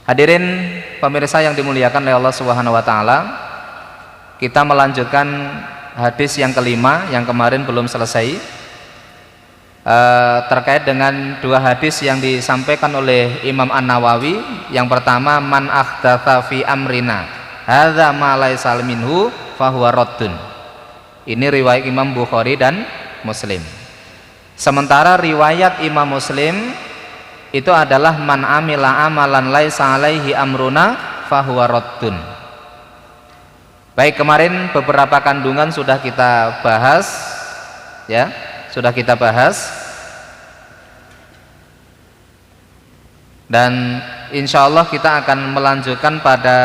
Hadirin pemirsa yang dimuliakan oleh Allah Subhanahu wa taala, kita melanjutkan hadis yang kelima yang kemarin belum selesai, terkait dengan dua hadis yang disampaikan oleh Imam An-Nawawi. Yang pertama, man ahdatsa fi amrina hadza ma laisa minhu fahuwa raddun. Ini riwayat Imam Bukhari dan Muslim. Sementara riwayat Imam Muslim itu adalah man amila amalan laisa alaihi amruna fahuwa raddun. Baik, kemarin beberapa kandungan sudah kita bahas, ya, sudah kita bahas. Dan insya Allah kita akan melanjutkan pada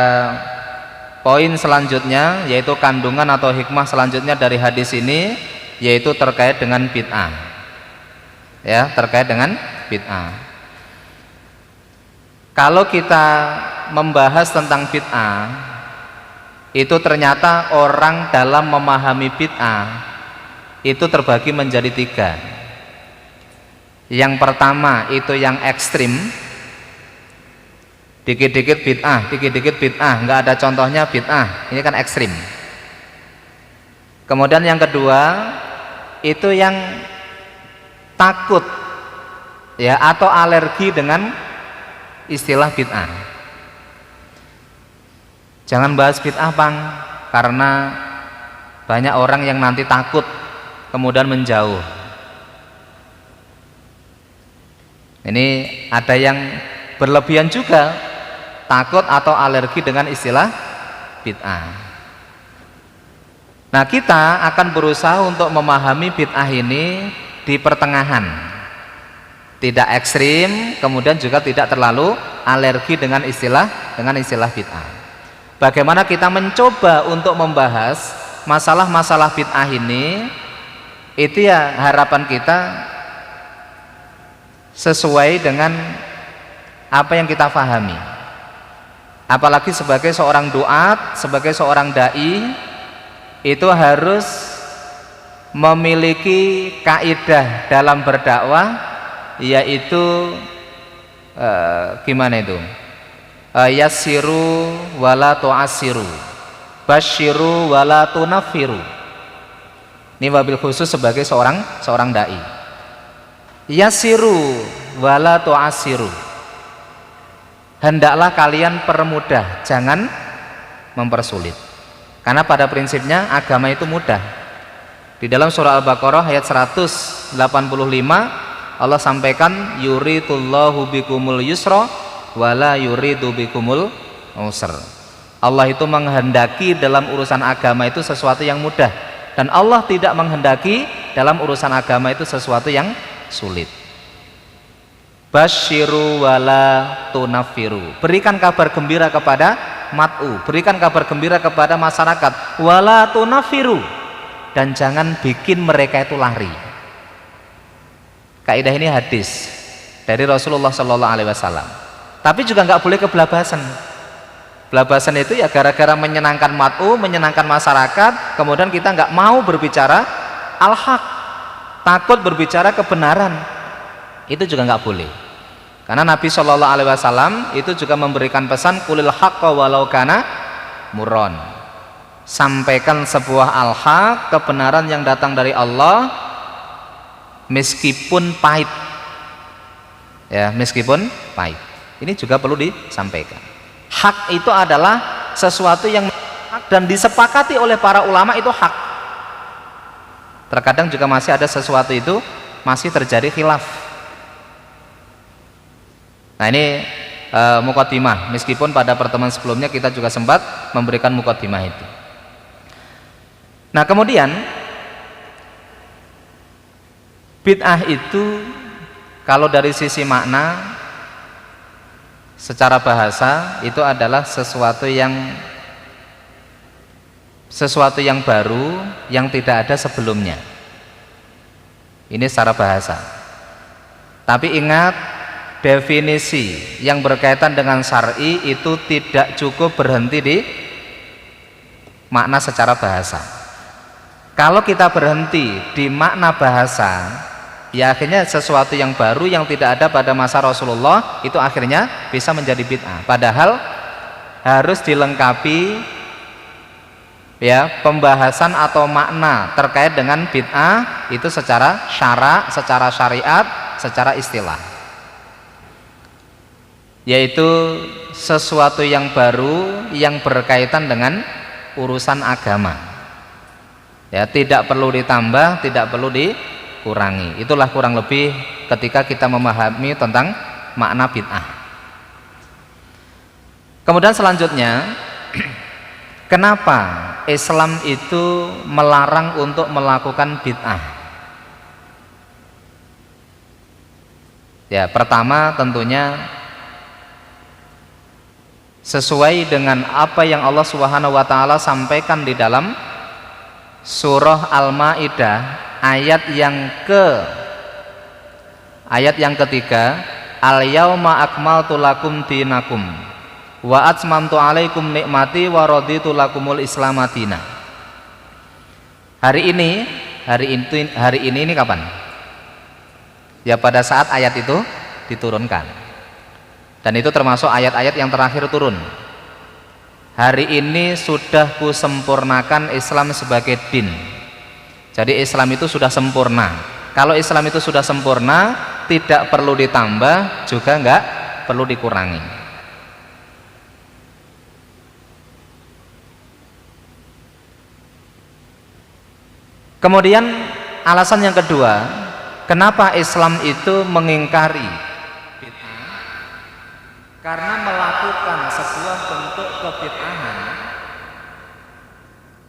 poin selanjutnya, yaitu kandungan atau hikmah selanjutnya dari hadis ini, yaitu terkait dengan bid'ah. Ya, terkait dengan bid'ah. Kalau kita membahas tentang bid'ah, itu ternyata orang dalam memahami bid'ah itu terbagi menjadi tiga. Yang pertama itu yang ekstrim, dikit-dikit bid'ah, nggak ada contohnya bid'ah, ini kan ekstrim. Kemudian yang kedua itu yang takut, ya, atau alergi dengan istilah bid'ah. Jangan bahas bid'ah, Bang, karena banyak orang yang nanti takut kemudian menjauh. Ini ada yang berlebihan juga, takut atau alergi dengan istilah bid'ah. Nah, kita akan berusaha untuk memahami bid'ah ini di pertengahan, tidak ekstrim, kemudian juga tidak terlalu alergi dengan istilah bid'ah. Bagaimana kita mencoba untuk membahas masalah-masalah bid'ah ini, itu ya harapan kita sesuai dengan apa yang kita pahami. Apalagi sebagai seorang duat, sebagai seorang dai, itu harus memiliki kaidah dalam berdakwah, yaitu gimana itu, yassiru wala tu'assiru, basyiru wala tunaffiru. Ini wabil khusus sebagai seorang dai. Yassiru wala tu'assiru, hendaklah kalian permudah, jangan mempersulit. Karena pada prinsipnya agama itu mudah. Di dalam surah Al-Baqarah ayat 185 Allah sampaikan, yuridullahu bikumul yusra wala yuridu bikumul usr. Allah itu menghendaki dalam urusan agama itu sesuatu yang mudah, dan Allah tidak menghendaki dalam urusan agama itu sesuatu yang sulit. Basyiru wala tunaffiru, berikan kabar gembira kepada mat'u, berikan kabar gembira kepada masyarakat, wala tunaffiru, dan jangan bikin mereka itu lari. Kaidah ini hadis dari Rasulullah Sallallahu Alaihi Wasallam. Tapi juga nggak boleh kebelabasan. Belabasan itu ya gara-gara menyenangkan mat'u, menyenangkan masyarakat, kemudian kita nggak mau berbicara al-haq, takut berbicara kebenaran, itu juga nggak boleh. Karena Nabi Sallallahu Alaihi Wasallam itu juga memberikan pesan, kulil haqqa walau kana murron. Sampaikan sebuah al-haq, kebenaran yang datang dari Allah, meskipun pahit, ya, meskipun pahit. Ini juga perlu disampaikan. Hak itu adalah sesuatu yang hak dan disepakati oleh para ulama, itu hak. Terkadang juga masih ada sesuatu itu masih terjadi khilaf. Nah, ini muqaddimah, meskipun pada pertemuan sebelumnya kita juga sempat memberikan muqaddimah itu. Nah, kemudian bid'ah itu kalau dari sisi makna secara bahasa itu adalah sesuatu yang baru, yang tidak ada sebelumnya. Ini secara bahasa. Tapi ingat, definisi yang berkaitan dengan syar'i itu tidak cukup berhenti di makna secara bahasa. Kalau kita berhenti di makna bahasa, Ya akhirnya sesuatu yang baru yang tidak ada pada masa Rasulullah itu akhirnya bisa menjadi bid'ah. Padahal harus dilengkapi ya pembahasan atau makna terkait dengan bid'ah itu secara syara, secara syariat, secara istilah. Yaitu sesuatu yang baru yang berkaitan dengan urusan agama. Ya, tidak perlu ditambah, tidak perlu dikurangi. Itulah kurang lebih ketika kita memahami tentang makna bid'ah. Kemudian selanjutnya, kenapa Islam itu melarang untuk melakukan bid'ah? Ya, pertama tentunya sesuai dengan apa yang Allah Subhanahu wa taala sampaikan di dalam surah Al-Maidah ayat yang ketiga, al-yauma akmaltu lakum dinakum wa atmamtu alaikum nikmati wa raditu lakumul islamadina. Hari ini kapan? Ya pada saat ayat itu diturunkan. Dan itu termasuk ayat-ayat yang terakhir turun. Hari ini sudah kusempurnakan Islam sebagai din. Jadi Islam itu sudah sempurna. Kalau Islam itu sudah sempurna, tidak perlu ditambah, juga enggak perlu dikurangi. Kemudian alasan yang kedua, kenapa Islam itu mengingkari? Karena melakukan sebuah bentuk kebid'ahan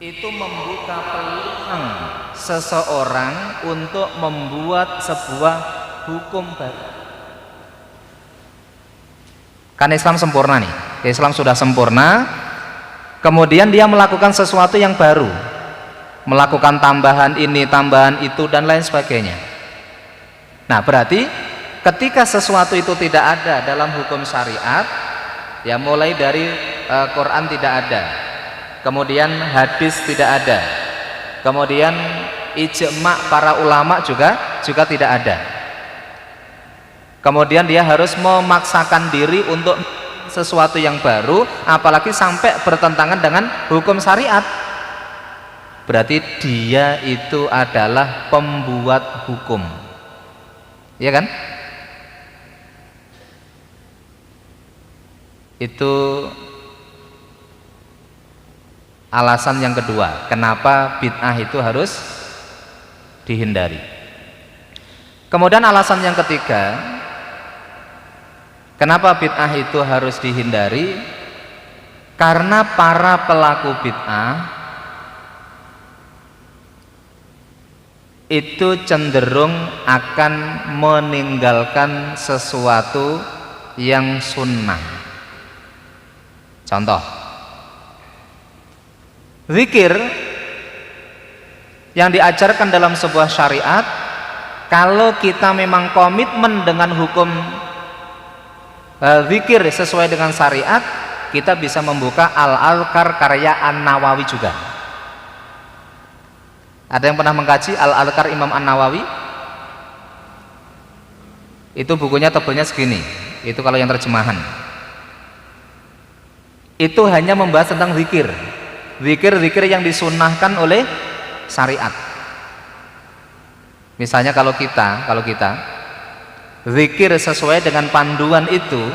itu membuka peluang seseorang untuk membuat sebuah hukum baru. Kan Islam sempurna nih, Islam sudah sempurna, kemudian dia melakukan sesuatu yang baru, melakukan tambahan ini, tambahan itu, dan lain sebagainya. Nah berarti ketika sesuatu itu tidak ada dalam hukum syariat, ya mulai dari Quran tidak ada, kemudian hadis tidak ada, kemudian ijma' para ulama juga tidak ada, kemudian dia harus memaksakan diri untuk sesuatu yang baru, apalagi sampai bertentangan dengan hukum syariat, berarti dia itu adalah pembuat hukum, ya kan? Itu alasan yang kedua, kenapa bid'ah itu harus dihindari. Kemudian alasan yang ketiga, kenapa bid'ah itu harus dihindari? Karena para pelaku bid'ah itu cenderung akan meninggalkan sesuatu yang sunnah. Contoh, zikir yang diajarkan dalam sebuah syariat, kalau kita memang komitmen dengan hukum zikir sesuai dengan syariat, kita bisa membuka Al-Adhkar karya An-Nawawi juga. Ada yang pernah mengkaji Al-Adhkar Imam An-Nawawi? Itu bukunya tebelnya segini, itu kalau yang terjemahan. Itu hanya membahas tentang zikir yang disunnahkan oleh syariat. Misalnya kalau kita zikir sesuai dengan panduan itu,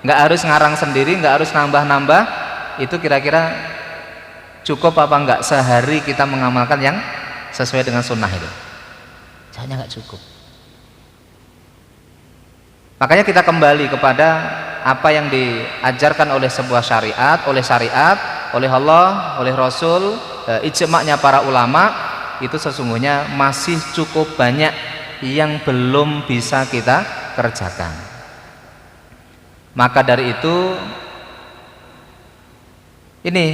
nggak harus ngarang sendiri, nggak harus nambah-nambah, itu kira-kira cukup apa enggak sehari kita mengamalkan yang sesuai dengan sunnah itu? Jawabnya nggak cukup. Makanya kita kembali kepada apa yang diajarkan oleh sebuah syariat, oleh Allah, oleh Rasul, ijma'nya para ulama, itu sesungguhnya masih cukup banyak yang belum bisa kita kerjakan. Maka dari itu ini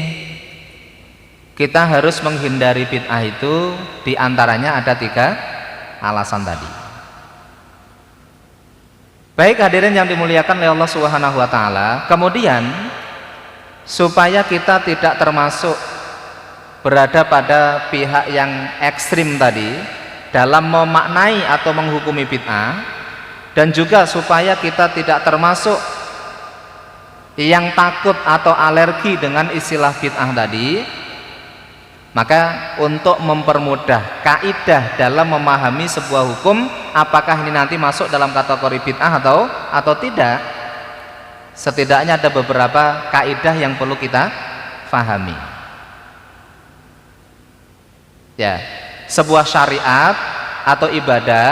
kita harus menghindari bid'ah itu, diantaranya ada 3 alasan tadi. Baik hadirin yang dimuliakan oleh Allah Subhanahu wa taala, kemudian supaya kita tidak termasuk berada pada pihak yang ekstrim tadi, dalam memaknai atau menghukumi bid'ah, dan juga supaya kita tidak termasuk yang takut atau alergi dengan istilah bid'ah tadi, maka untuk mempermudah kaidah dalam memahami sebuah hukum, apakah ini nanti masuk dalam kategori bid'ah atau tidak, setidaknya ada beberapa kaidah yang perlu kita fahami. Ya, sebuah syariat atau ibadah,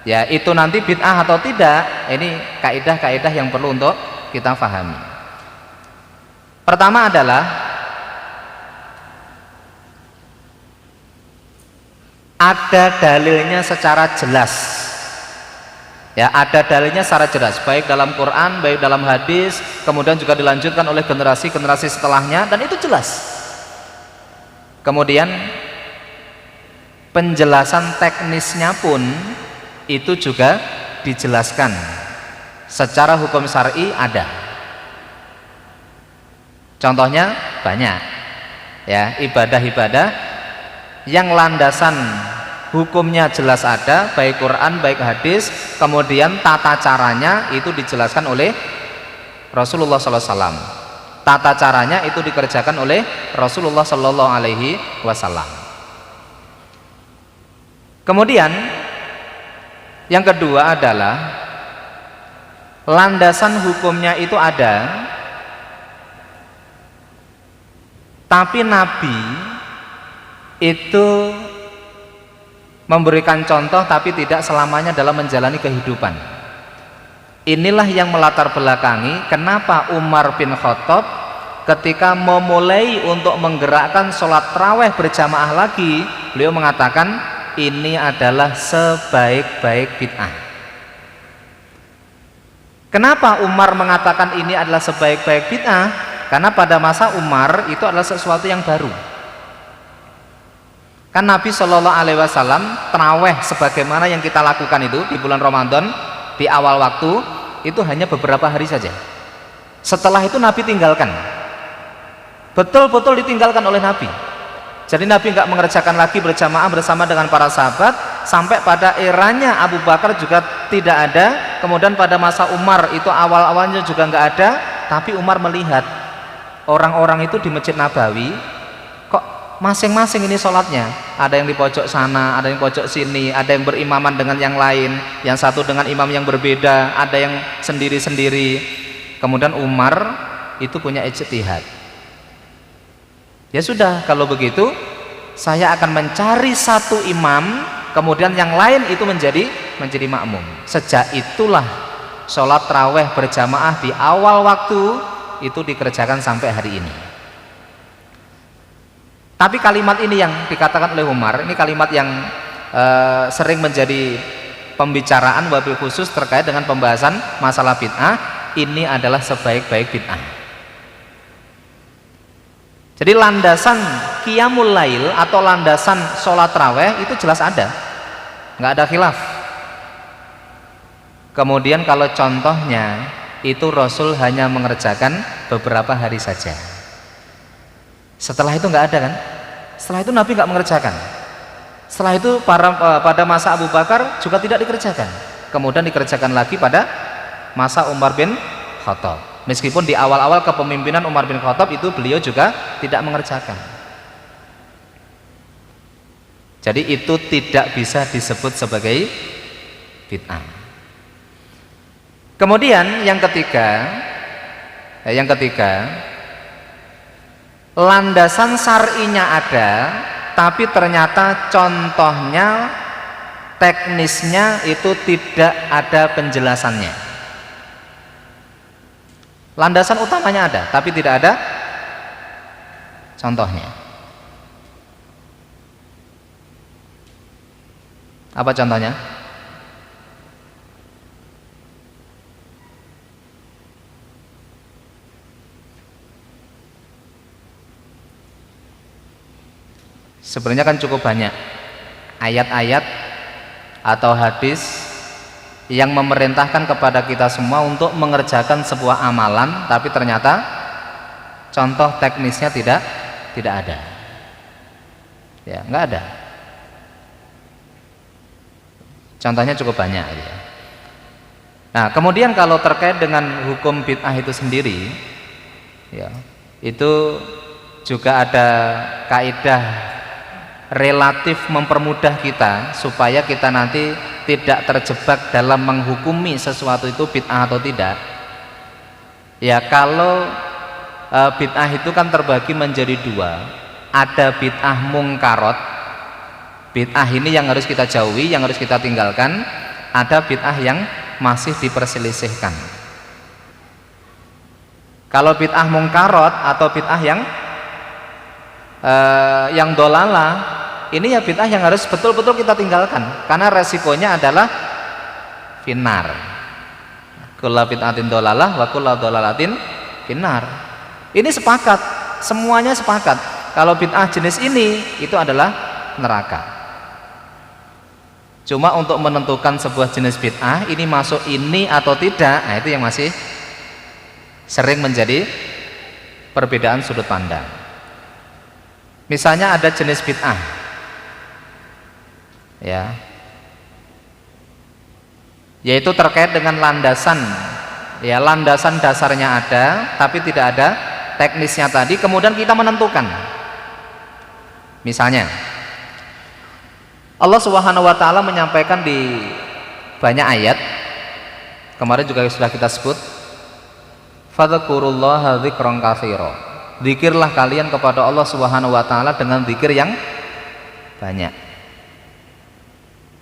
ya itu nanti bid'ah atau tidak, ini kaidah-kaidah yang perlu untuk kita fahami. Pertama adalah ada dalilnya secara jelas. Ya, ada dalilnya secara jelas, baik dalam Quran, baik dalam hadis, kemudian juga dilanjutkan oleh generasi-generasi setelahnya, dan itu jelas. Kemudian penjelasan teknisnya pun itu juga dijelaskan secara hukum syar'i ada. Contohnya banyak, ya, ibadah-ibadah yang landasan hukumnya jelas ada, baik Quran baik hadis, kemudian tata caranya itu dijelaskan oleh Rasulullah SAW. Tata caranya itu dikerjakan oleh Rasulullah SAW. Kemudian yang kedua adalah landasan hukumnya itu ada, tapi Nabi itu memberikan contoh tapi tidak selamanya dalam menjalani kehidupan. Inilah yang melatar belakangi kenapa Umar bin Khattab ketika memulai untuk menggerakkan sholat tarawih berjamaah lagi, beliau mengatakan ini adalah sebaik-baik bid'ah. Kenapa Umar mengatakan ini adalah sebaik-baik bid'ah? Karena pada masa Umar itu adalah sesuatu yang baru. Kan Nabi Shallallahu Alaihi Wasallam tarawih sebagaimana yang kita lakukan itu di bulan Ramadan di awal waktu itu hanya beberapa hari saja. Setelah itu Nabi tinggalkan, betul-betul ditinggalkan oleh Nabi. Jadi Nabi nggak mengerjakan lagi berjamaah bersama dengan para sahabat, sampai pada eranya Abu Bakar juga tidak ada. Kemudian pada masa Umar itu awal-awalnya juga nggak ada, tapi Umar melihat orang-orang itu di Masjid Nabawi masing-masing ini sholatnya, ada yang di pojok sana, ada yang di pojok sini, ada yang berimaman dengan yang lain, yang satu dengan imam yang berbeda, ada yang sendiri-sendiri. Kemudian Umar itu punya ijtihad, ya sudah, kalau begitu saya akan mencari satu imam, kemudian yang lain itu menjadi makmum. Sejak itulah sholat tarawih berjamaah di awal waktu itu dikerjakan sampai hari ini. Tapi kalimat ini yang dikatakan oleh Umar, ini kalimat yang sering menjadi pembicaraan wabil khusus terkait dengan pembahasan masalah bid'ah. Ini adalah sebaik-baik bid'ah. Jadi landasan qiyamul lail atau landasan sholat tarawih itu jelas ada, nggak ada khilaf. Kemudian kalau contohnya itu Rasul hanya mengerjakan beberapa hari saja. Setelah itu nggak ada kan? Setelah itu Nabi nggak mengerjakan. Setelah itu pada masa Abu Bakar juga tidak dikerjakan. Kemudian dikerjakan lagi pada masa Umar bin Khattab. Meskipun di awal-awal kepemimpinan Umar bin Khattab itu beliau juga tidak mengerjakan. Jadi itu tidak bisa disebut sebagai bid'ah. Kemudian yang ketiga, landasan syar'inya ada, tapi ternyata contohnya, teknisnya itu tidak ada penjelasannya. Landasan utamanya ada, tapi tidak ada contohnya. Apa contohnya? Sebenarnya kan cukup banyak ayat-ayat atau hadis yang memerintahkan kepada kita semua untuk mengerjakan sebuah amalan, tapi ternyata contoh teknisnya tidak ada. Ya, nggak ada. Contohnya cukup banyak ya. Nah, kemudian kalau terkait dengan hukum bid'ah itu sendiri, ya, itu juga ada kaidah relatif mempermudah kita supaya kita nanti tidak terjebak dalam menghukumi sesuatu itu bid'ah atau tidak. Ya, kalau bid'ah itu kan terbagi menjadi dua. Ada bid'ah mungkarot. Bid'ah ini yang harus kita jauhi, yang harus kita tinggalkan. Ada bid'ah yang masih diperselisihkan. Kalau bid'ah mungkarot atau bid'ah yang dolalah, ini ya bid'ah yang harus betul-betul kita tinggalkan karena resikonya adalah finnar. Kullu bid'atin dolalah wa kullu dolalatin finnar. Ini sepakat, semuanya sepakat. Kalau bid'ah jenis ini itu adalah neraka. Cuma untuk menentukan sebuah jenis bid'ah ini masuk ini atau tidak, nah itu yang masih sering menjadi perbedaan sudut pandang. Misalnya ada jenis bid'ah, ya, yaitu terkait dengan landasan, ya, landasan dasarnya ada, tapi tidak ada teknisnya tadi. Kemudian kita menentukan, misalnya Allah Subhanahu wa taala menyampaikan di banyak ayat, kemarin juga sudah kita sebut, fadhkurullaha dzikran katsira. Zikirlah kalian kepada Allah Subhanahu wa taala dengan zikir yang banyak.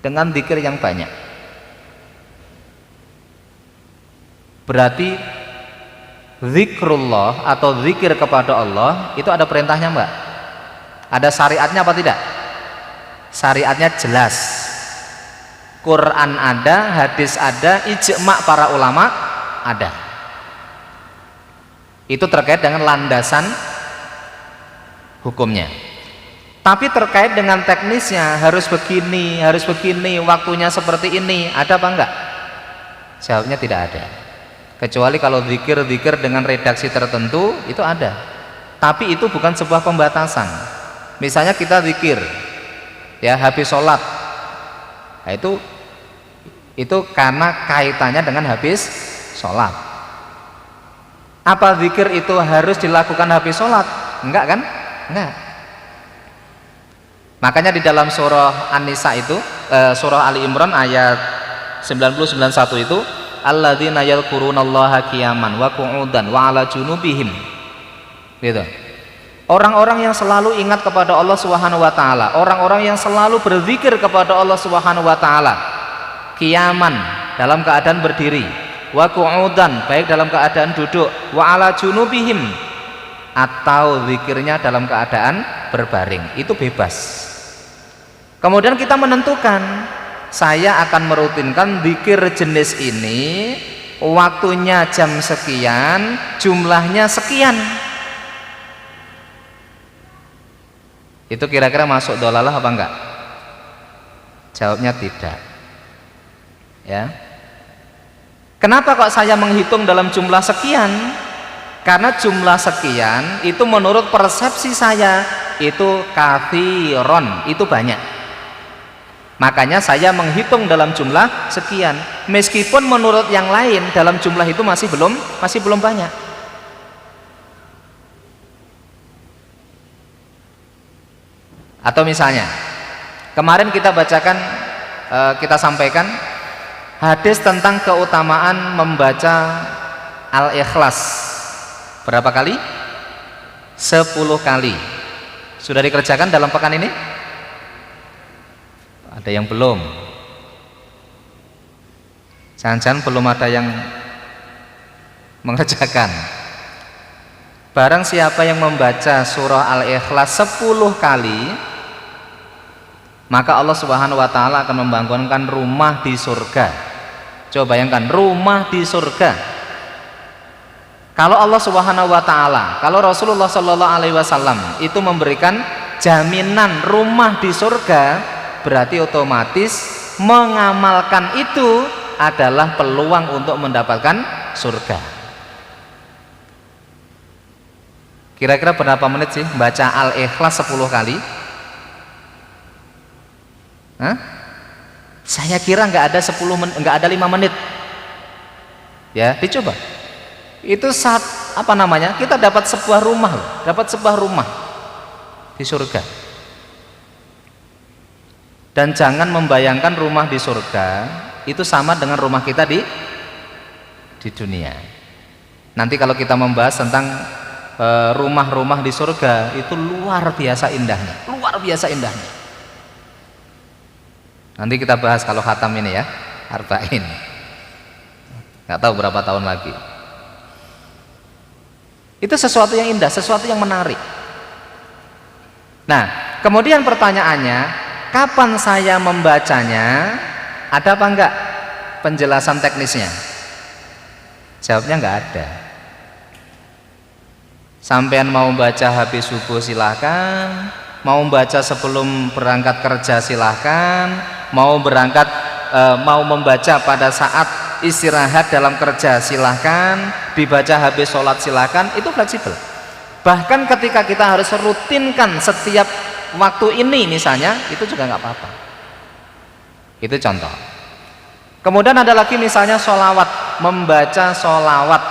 Dengan zikir yang banyak. Berarti zikrullah atau zikir kepada Allah itu ada perintahnya, Mbak? Ada syariatnya apa tidak? Syariatnya jelas, Quran ada, hadis ada, ijma' para ulama ada. Itu terkait dengan landasan hukumnya. Tapi terkait dengan teknisnya, harus begini, waktunya seperti ini, ada apa enggak? Jawabnya tidak ada. Kecuali kalau zikir-zikir dengan redaksi tertentu itu ada. Tapi itu bukan sebuah pembatasan. Misalnya kita zikir, ya, habis sholat, nah, itu karena kaitannya dengan habis sholat. Apa zikir itu harus dilakukan habis sholat? Enggak kan? Enggak. Makanya di dalam surah An-Nisa itu, surah Ali Imran ayat 90-91 itu, alladzina yadhkurunallaha qiyaman wa qu'udan wa 'ala junubihim, gitu. Orang-orang yang selalu ingat kepada Allah Subhanahu wa taala, orang-orang yang selalu berzikir kepada Allah Subhanahu wa taala, qiyaman, dalam keadaan berdiri, wa qu'udan, baik dalam keadaan duduk, wa 'ala junubihim, atau zikirnya dalam keadaan berbaring, itu bebas. Kemudian kita menentukan, saya akan merutinkan zikir jenis ini, waktunya jam sekian, jumlahnya sekian. Itu kira-kira masuk dolalah apa enggak? Jawabnya tidak. Ya. Kenapa kok saya menghitung dalam jumlah sekian? Karena jumlah sekian itu menurut persepsi saya itu kathiron, itu banyak. Makanya saya menghitung dalam jumlah sekian. Meskipun menurut yang lain dalam jumlah itu masih belum banyak. Atau misalnya kemarin kita bacakan, kita sampaikan hadis tentang keutamaan membaca Al-Ikhlas berapa kali? 10 kali. Sudah dikerjakan dalam pekan ini? Ada yang belum? Jangan-jangan belum ada yang mengerjakan. Barang siapa yang membaca surah Al-Ikhlas 10 kali, maka Allah Subhanahu wa taala akan membangunkan rumah di surga. Coba bayangkan, rumah di surga. Kalau Allah Subhanahu wa taala, kalau Rasulullah Shallallahu alaihi wasallam itu memberikan jaminan rumah di surga, berarti otomatis mengamalkan itu adalah peluang untuk mendapatkan surga. Kira-kira berapa menit sih baca Al-Ikhlas 10 kali? Hah? Saya kira nggak ada 10 menit, nggak ada 5 menit. Ya, dicoba. Itu saat apa namanya? Kita dapat sebuah rumah loh, dapat sebuah rumah di surga. Dan jangan membayangkan rumah di surga itu sama dengan rumah kita di dunia. Nanti kalau kita membahas tentang rumah-rumah di surga itu luar biasa indahnya, luar biasa indahnya. Nanti kita bahas kalau khatam ini ya, arba'in. Nggak tahu berapa tahun lagi. Itu sesuatu yang indah, sesuatu yang menarik. Nah, kemudian pertanyaannya, kapan saya membacanya? Ada apa enggak penjelasan teknisnya? Jawabnya enggak ada. Sampean mau baca habis subuh silahkan, mau baca sebelum berangkat kerja silahkan, mau membaca pada saat istirahat dalam kerja silahkan, dibaca habis sholat silahkan, itu fleksibel. Bahkan ketika kita harus rutinkan setiap waktu ini misalnya, itu juga nggak apa-apa. Itu contoh. Kemudian ada lagi misalnya sholawat, membaca sholawat.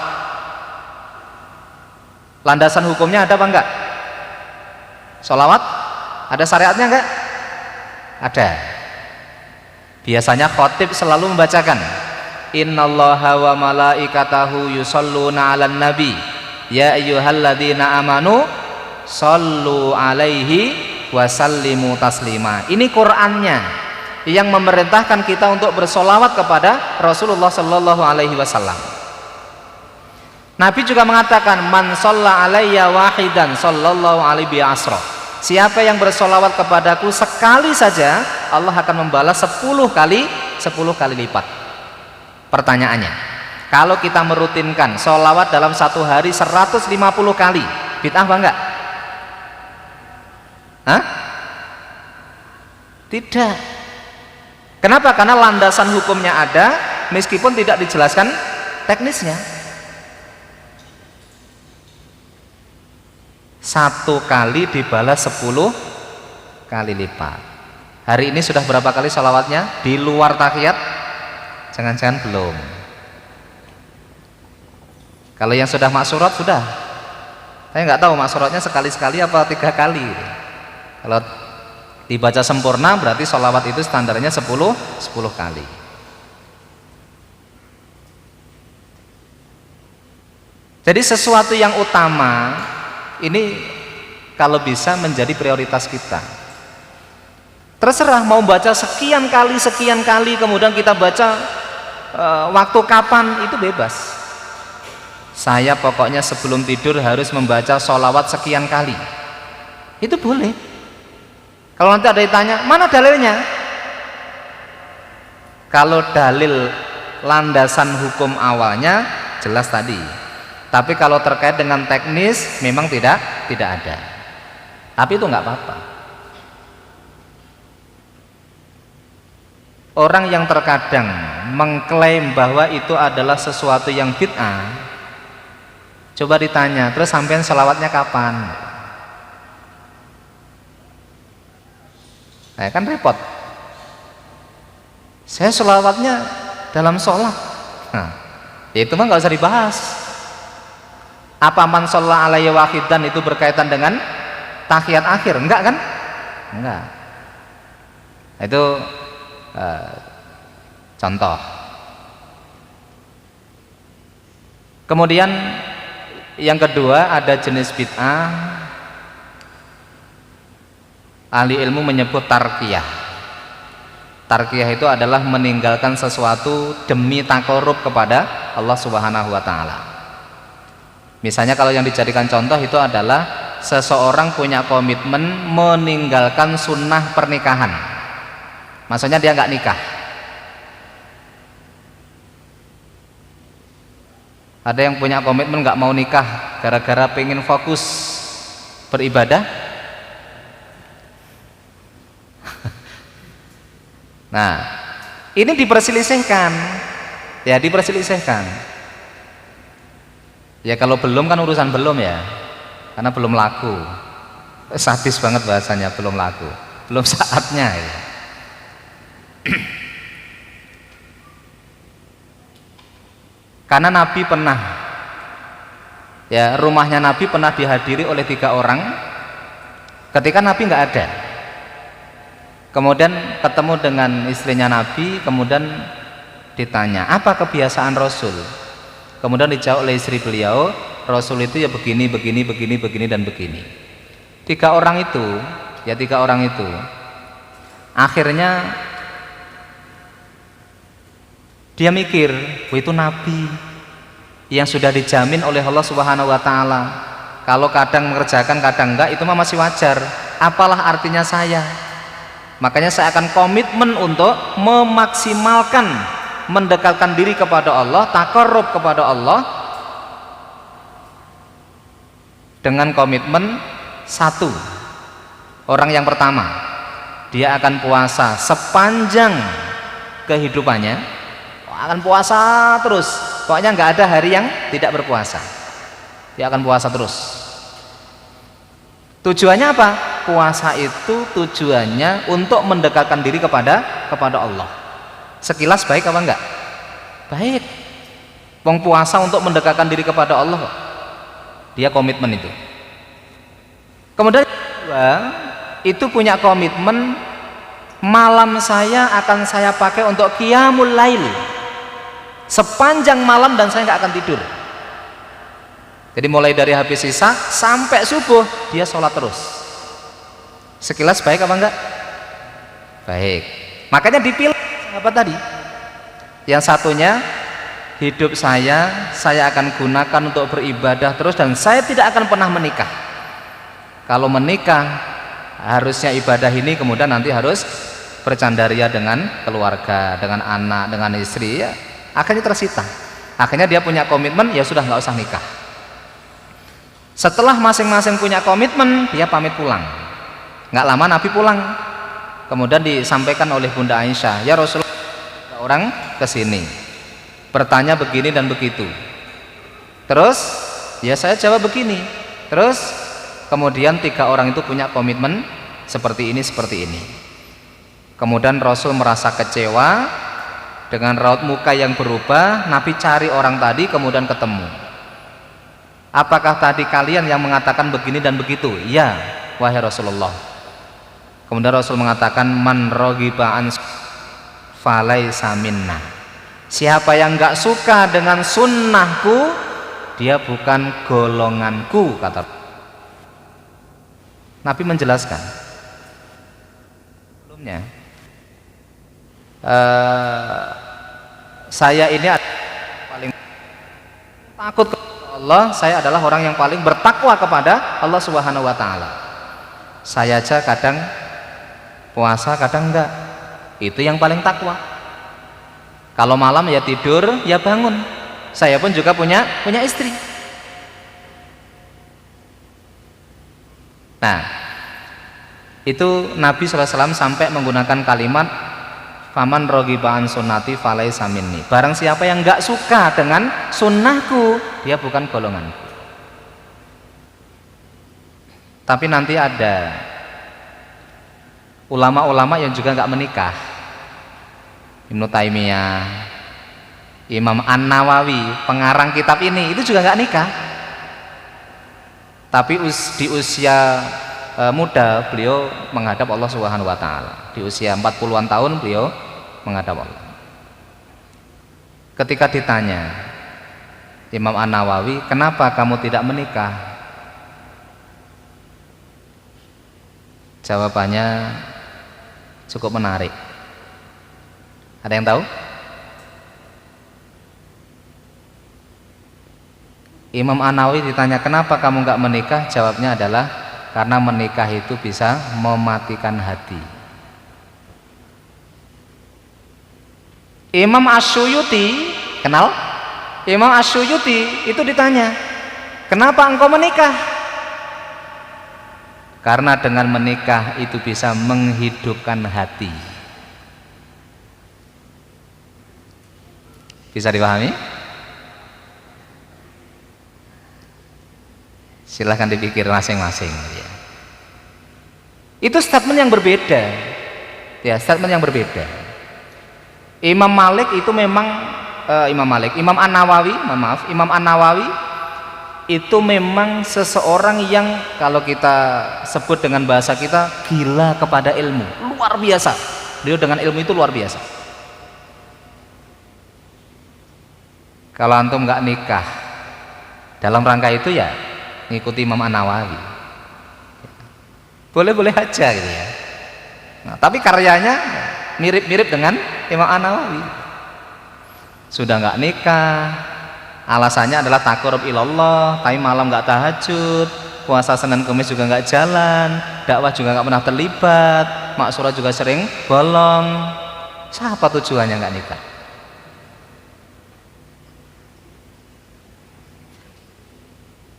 Landasan hukumnya ada apa enggak? Sholawat ada syariatnya enggak? Ada. Biasanya khotib selalu membacakan innallaha wa malaikatahu yusholluna 'alan nabi ya ayyuhalladzina amanu shollu 'alaihi wa sallimu taslima. Ini Qur'annya yang memerintahkan kita untuk bersolawat kepada Rasulullah sallallahu alaihi wasallam. Nabi juga mengatakan man shalla alayya wahidan sallallahu alaihi asra. Siapa yang bersolawat kepadaku sekali saja, Allah akan membalas 10 kali lipat. Pertanyaannya, kalau kita merutinkan solawat dalam satu hari 150 kali, bid'ah apa enggak? Hah? Tidak. Kenapa? Karena landasan hukumnya ada, meskipun tidak dijelaskan teknisnya. 1 kali dibalas 10 kali lipat. Hari ini sudah berapa kali sholawatnya? Di luar tahiyat? Jangan-jangan belum. Kalau yang sudah maksurat sudah. Saya nggak tahu maksuratnya sekali-sekali apa 3 kali. Kalau dibaca sempurna berarti sholawat itu standarnya 10 kali. Jadi sesuatu yang utama ini kalau bisa menjadi prioritas kita. Terserah mau baca sekian kali kemudian kita baca waktu kapan, itu bebas. Saya pokoknya sebelum tidur harus membaca sholawat sekian kali, itu boleh. Kalau nanti ada yang tanya mana dalilnya, kalau dalil landasan hukum awalnya jelas tadi. Tapi kalau terkait dengan teknis memang tidak ada. Tapi itu nggak apa-apa. Orang yang terkadang mengklaim bahwa itu adalah sesuatu yang bid'ah, coba ditanya, terus sampean selawatnya kapan? Nah, kan repot. Saya selawatnya dalam sholat. Nah, ya itu mah nggak usah dibahas. Apa man shalla alaihi wahidan itu berkaitan dengan tahiyat akhir? Enggak kan? Enggak. Itu contoh. Kemudian yang kedua ada jenis bid'ah, ahli ilmu menyebut tarkiyah. Tarkiyah itu adalah meninggalkan sesuatu demi takarrub kepada Allah Subhanahu wa taala. Misalnya kalau yang dijadikan contoh itu adalah seseorang punya komitmen meninggalkan sunnah pernikahan. Maksudnya dia nggak nikah. Ada yang punya komitmen nggak mau nikah gara-gara pengen fokus beribadah. Nah, ini diperselisihkan. Ya, diperselisihkan. Ya kalau belum kan urusan belum ya, karena belum laku. Sadis banget bahasanya, belum laku, belum saatnya ya. Karena Nabi pernah, ya, rumahnya Nabi pernah dihadiri oleh 3 orang ketika Nabi nggak ada. Kemudian ketemu dengan istrinya Nabi, kemudian ditanya, apa kebiasaan Rasul? Kemudian dijawab oleh istri beliau, Rasul itu ya begini, begini, begini, begini, dan begini. 3 orang itu, ya 3 orang itu, akhirnya dia mikir, oh, itu Nabi yang sudah dijamin oleh Allah Subhanahu wa Ta'ala. Kalau kadang mengerjakan, kadang enggak, itu mah masih wajar. Apalah artinya saya? Makanya saya akan komitmen untuk memaksimalkan, mendekatkan diri kepada Allah, taqarrub kepada Allah dengan komitmen 1. Orang yang pertama, dia akan puasa sepanjang kehidupannya, akan puasa terus, pokoknya nggak ada hari yang tidak berpuasa, dia akan puasa terus. Tujuannya apa? Puasa itu tujuannya untuk mendekatkan diri kepada Allah. Sekilas baik apa enggak? Baik. Wong puasa untuk mendekatkan diri kepada Allah, dia komitmen itu. Kemudian itu punya komitmen, malam saya akan saya pakai untuk qiyamul lail, sepanjang malam, dan saya nggak akan tidur. Jadi mulai dari habis isya sampai subuh dia sholat terus. Sekilas baik apa enggak? Baik. Makanya dipilih apa tadi? Yang satunya, hidup saya akan gunakan untuk beribadah terus, dan saya tidak akan pernah menikah. Kalau menikah harusnya ibadah ini, kemudian nanti harus bercandaria dengan keluarga, dengan anak, dengan istri, ya akhirnya tersita. Akhirnya dia punya komitmen, ya sudah nggak usah nikah. Setelah masing-masing punya komitmen, dia pamit pulang. Nggak lama Nabi pulang. Kemudian disampaikan oleh Bunda Aisyah, ya Rasulullah, orang kesini bertanya begini dan begitu. Terus ya saya jawab begini. Terus kemudian 3 orang itu punya komitmen seperti ini, seperti ini. Kemudian Rasul merasa kecewa dengan raut muka yang berubah. Nabi cari orang tadi, kemudian ketemu. Apakah tadi kalian yang mengatakan begini dan begitu? Iya, wahai Rasulullah. Kemudian Rasul mengatakan, man raghiba an falaisa minna. Siapa yang enggak suka dengan sunnahku, dia bukan golonganku, kata Nabi. Menjelaskan sebelumnya, saya ini paling takut kepada Allah, saya adalah orang yang paling bertakwa kepada Allah Subhanahu wa Ta'ala. Saya aja kadang puasa, kadang enggak. Itu yang paling takwa. Kalau malam ya tidur, ya bangun. Saya pun juga punya istri. Nah, itu Nabi SAW sampai menggunakan kalimat faman raghiba an sunnati falaisa minni. Barang siapa yang enggak suka dengan sunnahku, dia bukan golonganku. Tapi nanti ada ulama-ulama yang juga enggak menikah. Ibnu Taimiyah, Imam An-Nawawi, pengarang kitab ini, itu juga enggak nikah. Tapi di usia muda beliau menghadap Allah Subhanahu wa Ta'ala. Di usia 40-an tahun beliau menghadap Allah. Ketika ditanya Imam An-Nawawi, kenapa kamu tidak menikah? Jawabannya cukup menarik. Ada yang tahu? Imam An-Nawawi ditanya, kenapa kamu nggak menikah? Jawabnya adalah, karena menikah itu bisa mematikan hati. Imam Asyuyuti, kenal? Imam Asyuyuti itu ditanya, kenapa engkau menikah? Karena dengan menikah itu bisa menghidupkan hati. Bisa dipahami? Silahkan dipikir masing-masing. Itu statement yang berbeda, ya, statement yang berbeda. Imam Malik itu memang Imam An-Nawawi, maaf, Imam An-Nawawi itu memang seseorang yang kalau kita sebut dengan bahasa kita gila kepada ilmu, luar biasa. Beliau dengan ilmu itu luar biasa. Kalau antum nggak nikah dalam rangka itu ya ngikuti Imam An-Nawawi, boleh-boleh aja gitu ya. Nah, tapi karyanya mirip-mirip dengan Imam An-Nawawi. Sudah nggak nikah, alasannya adalah taqarrub ilallah, tapi malam nggak tahajud, puasa Senin Kamis juga nggak jalan, dakwah juga nggak pernah terlibat, maksurah juga sering bolong. Siapa tujuannya nggak nikah?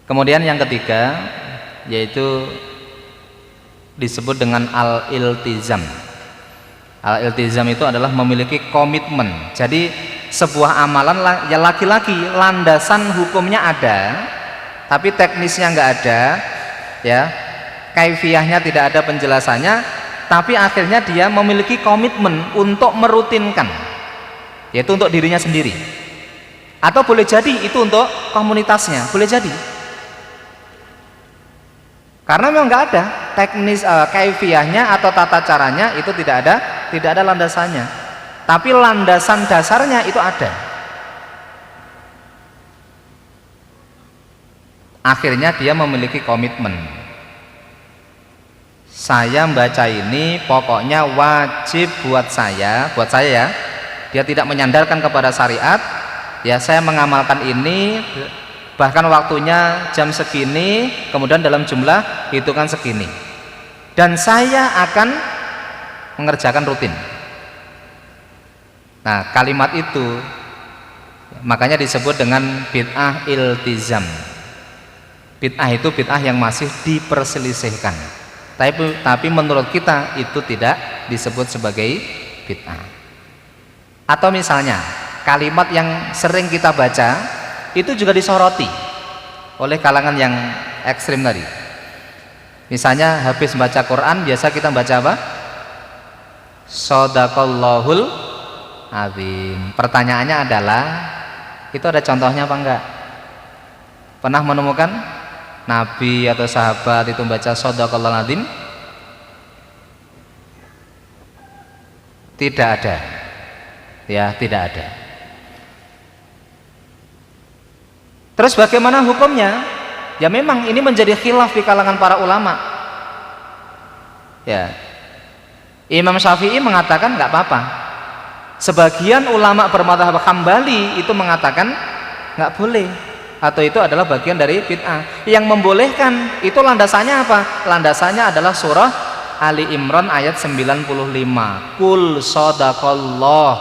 Kemudian yang ketiga yaitu disebut dengan al-iltizam. Al-iltizam itu adalah memiliki komitmen. Jadi sebuah amalan ya laki-laki landasan hukumnya ada, tapi teknisnya nggak ada, ya, kaifiyahnya tidak ada penjelasannya, tapi akhirnya dia memiliki komitmen untuk merutinkan, yaitu untuk dirinya sendiri, atau boleh jadi itu untuk komunitasnya, boleh jadi. Karena memang nggak ada teknis kaifiyahnya atau tata caranya itu tidak ada landasannya. Tapi landasan dasarnya itu ada. Akhirnya dia memiliki komitmen. Saya membaca ini pokoknya wajib buat saya ya. Dia tidak menyandarkan kepada syariat. Ya, saya mengamalkan ini bahkan waktunya jam segini, kemudian dalam jumlah hitungan segini. Dan saya akan mengerjakan rutin. Nah, kalimat itu makanya disebut dengan bid'ah iltizam. Bid'ah itu bid'ah yang masih diperselisihkan. Tapi menurut kita itu tidak disebut sebagai bid'ah. Atau misalnya kalimat yang sering kita baca itu juga disoroti oleh kalangan yang ekstrim tadi. Misalnya habis baca Quran biasa kita baca apa? Shadaqallahul azim. Pertanyaannya adalah itu ada contohnya apa enggak? Pernah menemukan Nabi atau sahabat itu baca shadaqallahul azim? Tidak ada. Ya, tidak ada. Terus bagaimana hukumnya? Ya memang ini menjadi khilaf di kalangan para ulama. Ya. Imam Syafi'i mengatakan enggak apa-apa. Sebagian ulama bermadzhab Hambali itu mengatakan nggak boleh, atau itu adalah bagian dari bid'ah. Yang membolehkan itu landasannya apa? Landasannya adalah surah Ali Imran ayat 95. Qul shadaqallah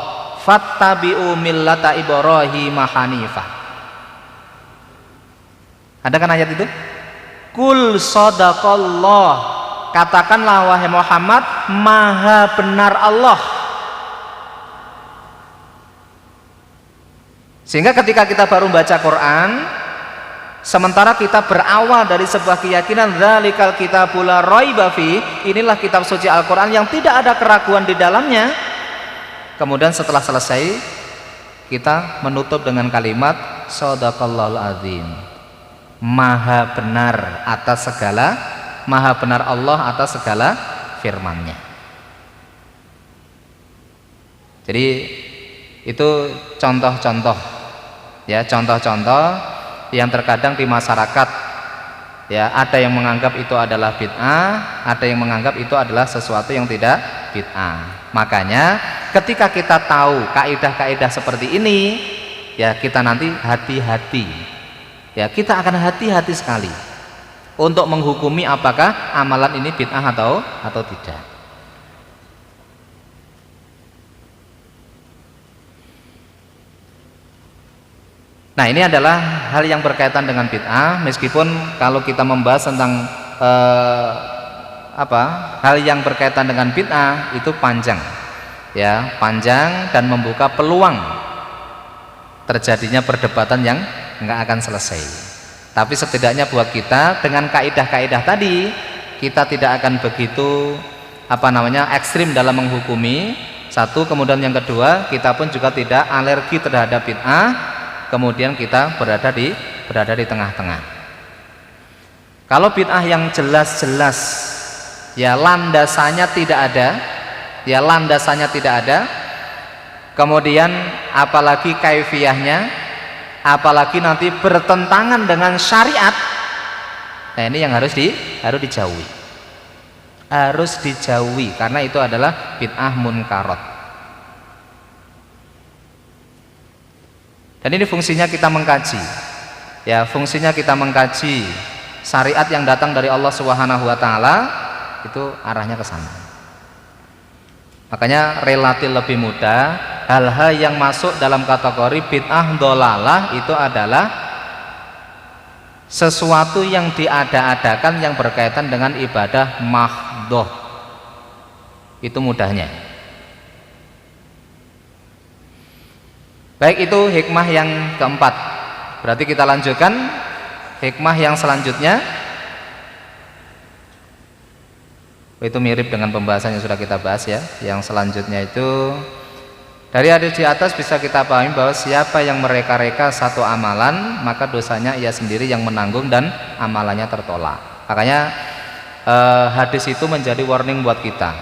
fattabi'u millata Ibrahim hanifah. Ada kan ayat itu? Qul shadaqallah, katakanlah wahai Muhammad, maha benar Allah. Sehingga ketika kita baru baca Quran, sementara kita berawal dari sebuah keyakinan dzalikal kitabul la raiba fi, inilah kitab suci Al-Quran yang tidak ada keraguan di dalamnya. Kemudian setelah selesai kita menutup dengan kalimat shadaqallahul azim. Maha benar atas segala, maha benar Allah atas segala firman-Nya. Jadi itu contoh-contoh, ya, contoh-contoh yang terkadang di masyarakat, ya, ada yang menganggap itu adalah bid'ah, ada yang menganggap itu adalah sesuatu yang tidak bid'ah. Makanya ketika kita tahu kaidah-kaidah seperti ini, ya, kita nanti hati-hati, ya, kita akan hati-hati sekali untuk menghukumi apakah amalan ini bid'ah atau tidak. Nah, ini adalah hal yang berkaitan dengan bid'ah, meskipun kalau kita membahas tentang hal yang berkaitan dengan bid'ah itu panjang, ya, panjang dan membuka peluang terjadinya perdebatan yang nggak akan selesai. Tapi setidaknya buat kita dengan kaidah-kaidah tadi, kita tidak akan begitu ekstrim dalam menghukumi, Satu, kemudian yang kedua, kita pun juga tidak alergi terhadap bid'ah, kemudian kita berada di tengah-tengah. Kalau bid'ah yang jelas-jelas ya landasannya tidak ada, kemudian apalagi kaifiyahnya, apalagi nanti bertentangan dengan syariat, nah ini yang harus dijauhi. Harus dijauhi karena itu adalah bid'ah munkarat. Dan ini fungsinya kita mengkaji. Ya, fungsinya kita mengkaji syariat yang datang dari Allah Subhanahu wa taala, itu arahnya ke sana. Makanya relatif lebih mudah hal-hal yang masuk dalam kategori bid'ah dhalalah itu adalah sesuatu yang diada-adakan yang berkaitan dengan ibadah mahdhah. Itu mudahnya. Baik, itu hikmah yang keempat. Berarti kita lanjutkan hikmah yang selanjutnya. Itu mirip dengan pembahasan yang sudah kita bahas ya. Yang selanjutnya itu dari hadis di atas bisa kita pahami bahwa siapa yang mereka-reka satu amalan, maka dosanya ia sendiri yang menanggung dan amalannya tertolak. Makanya hadis itu menjadi warning buat kita.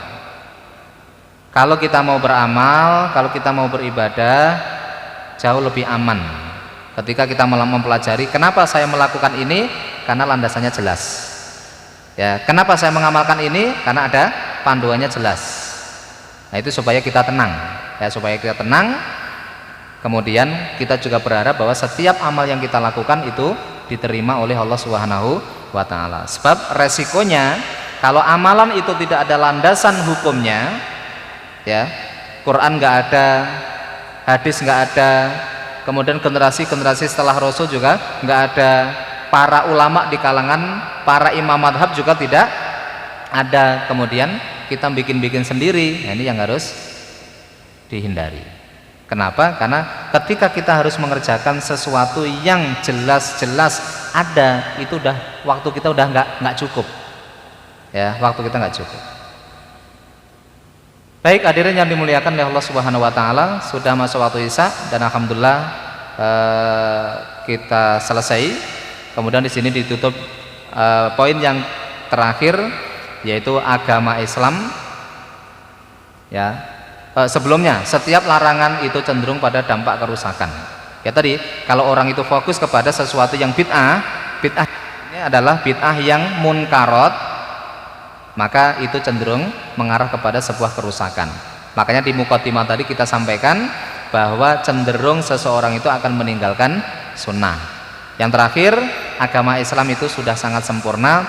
Kalau kita mau beramal, kalau kita mau beribadah, jauh lebih aman ketika kita mempelajari kenapa saya melakukan ini, karena landasannya jelas. Ya, kenapa saya mengamalkan ini? Karena ada panduannya jelas. Nah, itu supaya kita tenang. Ya, supaya kita tenang, kemudian kita juga berharap bahwa setiap amal yang kita lakukan itu diterima oleh Allah Subhanahu wa taala. Sebab resikonya kalau amalan itu tidak ada landasan hukumnya, ya, Quran nggak ada, hadis nggak ada, kemudian generasi setelah Rasul juga nggak ada, para ulama di kalangan para imam madhab juga tidak ada, kemudian kita bikin sendiri. Nah, ini yang harus dihindari. Kenapa? Karena ketika kita harus mengerjakan sesuatu yang jelas-jelas ada, itu waktu kita udah nggak cukup. Ya, waktu kita nggak cukup. Baik, hadirin yang dimuliakan oleh Allah Subhanahu wa taala, sudah masuk waktu Isya dan alhamdulillah kita selesai. Kemudian di sini ditutup poin yang terakhir, yaitu agama Islam. Ya. Sebelumnya, setiap larangan itu cenderung pada dampak kerusakan. Ya tadi, kalau orang itu fokus kepada sesuatu yang bid'ah ini adalah bid'ah yang munkarat, maka itu cenderung mengarah kepada sebuah kerusakan. Makanya di muqaddimah tadi kita sampaikan bahwa cenderung seseorang itu akan meninggalkan sunnah. Yang terakhir, agama Islam itu sudah sangat sempurna,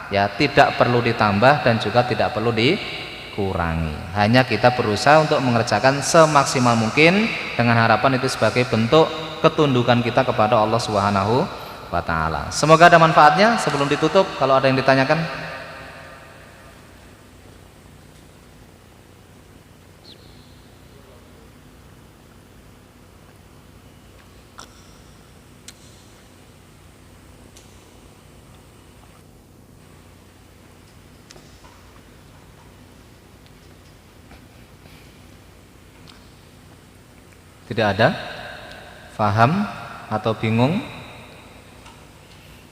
ya, tidak perlu ditambah dan juga tidak perlu dikurangi. Hanya kita berusaha untuk mengerjakan semaksimal mungkin dengan harapan itu sebagai bentuk ketundukan kita kepada Allah Subhanahu wa taala. Semoga ada manfaatnya. Sebelum ditutup, kalau ada yang ditanyakan. Tidak ada? Faham atau bingung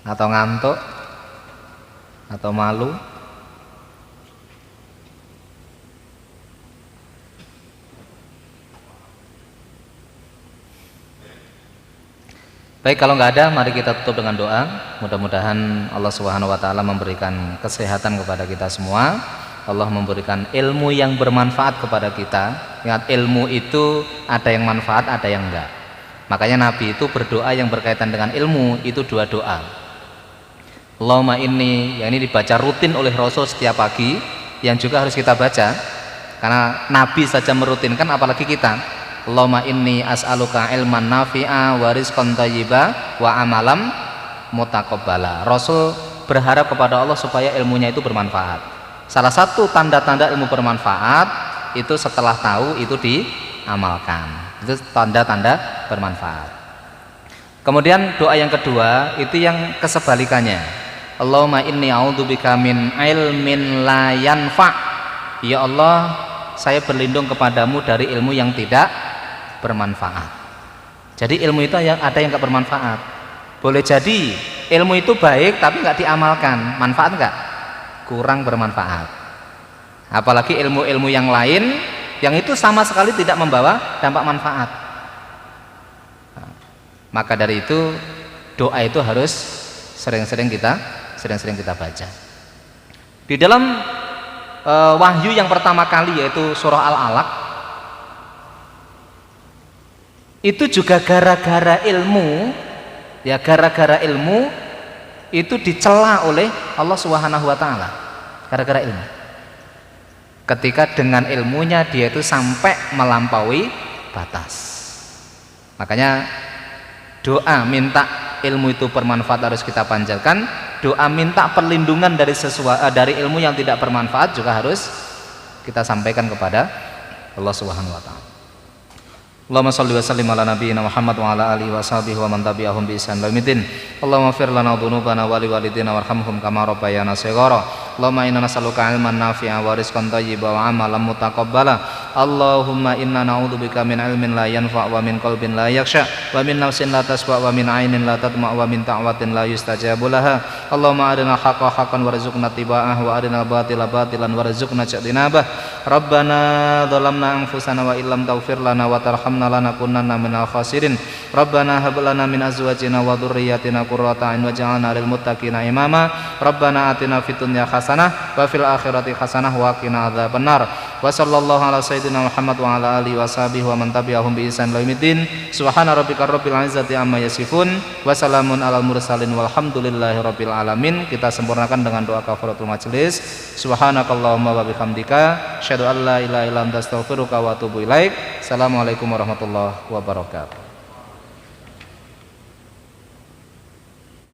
atau ngantuk atau malu? Baik, kalau nggak ada, mari kita tutup dengan doa. Mudah-mudahan Allah Subhanahu wa taala memberikan kesehatan kepada kita semua. Allah memberikan ilmu yang bermanfaat kepada kita. Ingat, ilmu itu ada yang manfaat, ada yang enggak. Makanya Nabi itu berdoa yang berkaitan dengan ilmu itu dua doa. Allahumma inni, yang ini dibaca rutin oleh Rasul setiap pagi, yang juga harus kita baca karena Nabi saja merutinkan, apalagi kita. Allahumma inni as'aluka ilman nafi'a wa rizqan thayyiba wa amalam mutaqabbala. Rasul berharap kepada Allah supaya ilmunya itu bermanfaat. Salah satu tanda-tanda ilmu bermanfaat itu setelah tahu itu diamalkan. Itu tanda-tanda bermanfaat. Kemudian doa yang kedua itu yang kesebalikannya. Allahumma inni a'udzubika min ilmin la yanfa'. Ya Allah, saya berlindung kepadamu dari ilmu yang tidak bermanfaat. Jadi ilmu itu ada yang nggak bermanfaat. Boleh jadi ilmu itu baik tapi nggak diamalkan, manfaat nggak? Kurang bermanfaat. Apalagi ilmu-ilmu yang lain yang itu sama sekali tidak membawa dampak manfaat. Maka dari itu doa itu harus sering-sering kita baca. Di dalam wahyu yang pertama kali yaitu surah Al-Alaq, itu juga gara-gara ilmu, ya gara-gara ilmu itu dicela oleh Allah Subhanahu wa taala. Gara-gara ilmu. Ketika dengan ilmunya dia itu sampai melampaui batas. Makanya doa minta ilmu itu bermanfaat harus kita panjatkan, doa minta perlindungan dari ilmu yang tidak bermanfaat juga harus kita sampaikan kepada Allah Subhanahu wa taala. Allahumma shalli wa sallim ala nabiyyina Muhammad wa ala alihi wa sahbihi wa man tabi'ahum bi ihsan ila yaumil din. Allahumma ighfir lana dhunubana wa li walidina warhamhum kama rabbayana shighara. Allahumma inna nas'aluka ilman nafi'a wa rizqan thayyiban wa amalan mutaqabbala. Allahumma inna na'udzubika min ilmin la yanfa' wa min qalbin la yakhsha wa min nafsin la tasba' wa min 'ainin la tadma' wa min ta'watin la yustajabu laha. Allahumma arina haqqan haqqan warzuqna ittiba'ah wa arina batila batilan warzuqna ijtinabah. Rabbana dhalamna anfusana wa illam taghfir lana wa tarhamna lanakunanna minal khasirin. Rabbana hab lana min azwajina wa dhurriyyatina qurrata a'yun waj'alna lil muttaqina imama. Rabbana atina fid dunya hasanah wa fil akhirati hasanah wa qina adzabannar. Wa sallallahu ala sayyidina Muhammad wa ala alihi wa sahbihi wa man tabi'ahum bi ihsan ila yaumil Subhana rabbika rabbil izzati amma yasifun wa salamun alal mursalin walhamdulillahi rabbil alamin. Kita sempurnakan dengan doa kafaratul majelis. Subhanakallahumma wa bihamdika asyhadu an la ilaha illa anta astaghfiruka wa atubu ilaik. Assalamualaikum warahmatullahi wabarakatuh.